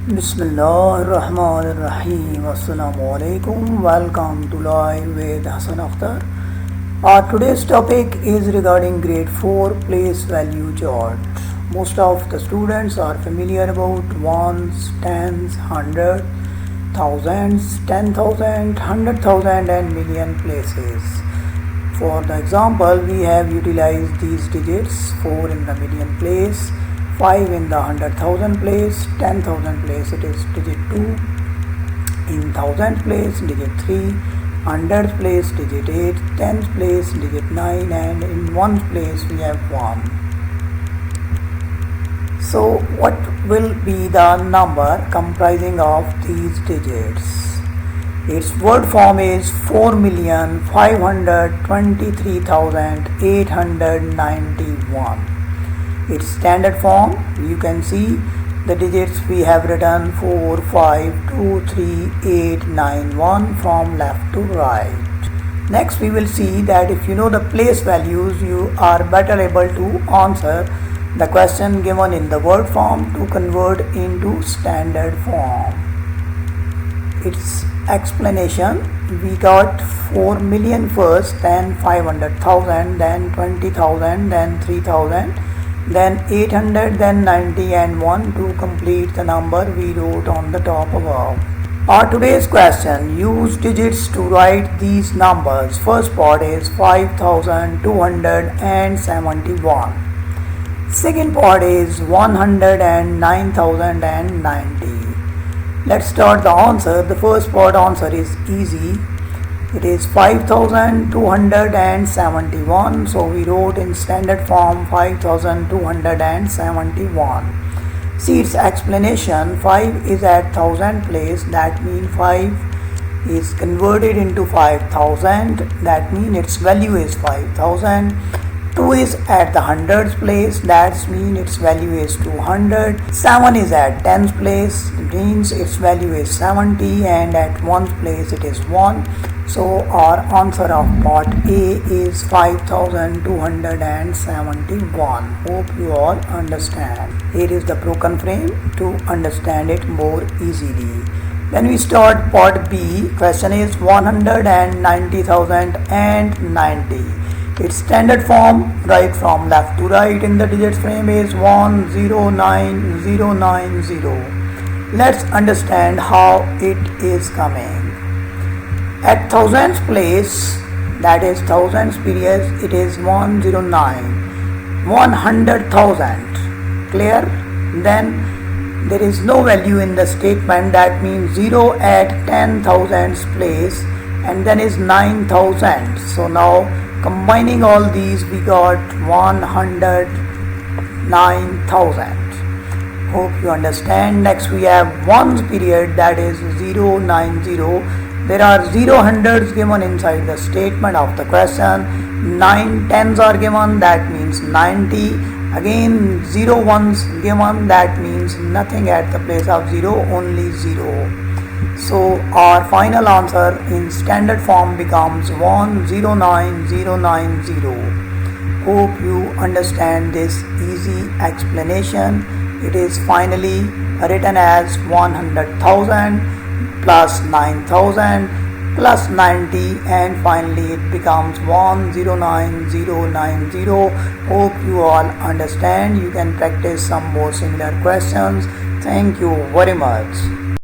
Bismillahirrahmanirrahim. Assalamualaikum. Welcome to Live with Hassan Akhtar. Today's topic is regarding grade 4 place value chart. Most of the students are familiar about ones, tens, hundred, thousands, 10,000, 100,000 and million places. For the example, we have utilized these digits: 4 in the million place, 5 in the 100,000 place, 10,000 place it is digit 2, in 1000 place digit 3, 100th place digit 8, 10th place digit 9, and in 1st place we have 1. So what will be the number comprising of these digits? Its word form is 4,523,891. Its standard form, you can see the digits we have written 4, 5, 2, 3, 8, 9, 1 from left to right. Next we will see that if you know the place values, you are better able to answer the question given in the word form to convert into standard form. Its explanation: we got 4 million first, then 500,000, then 20,000, then 3,000, then 800, then 90 and 1 to complete the number we wrote on the top above. Today's question: use digits to write these numbers. First part is 5,271. Second part is 109,090. Let's start the answer. The first part answer is easy. It is 5,271. So we wrote in standard form 5,271. See its explanation. 5 is at 1000 place. That means 5 is converted into 5,000. That means its value is 5,000. 2 is at the 100th place, that means its value is 200. 7 is at 10th place, means its value is 70, and at 1st place it is 1. So our answer of part A is 5,271. Hope you all understand. Here is the broken frame to understand it more easily. Then we start part B. Question is 190,090. Its standard form, right from left to right in the digits frame, is 109090. Let's understand how it is coming. At thousandth place, that is thousands periods, it is 109. 100,000. Clear? Then there is no value in the statement. That means 0 at 10,000th place, and then is 9,000. So now combining all these, we got 109,000. Hope you understand. Next we have ones period, that is 090. There are 0 hundreds given inside the statement of the question. 9 tens are given, that means 90. Again 0 ones given, that means nothing at the place of 0, only 0. So our final answer in standard form becomes 109090. Hope you understand this easy explanation. It is finally written as 100,000 plus 9,000 plus 90, and finally it becomes 109090. Hope you all understand. You can practice some more similar questions. Thank you very much.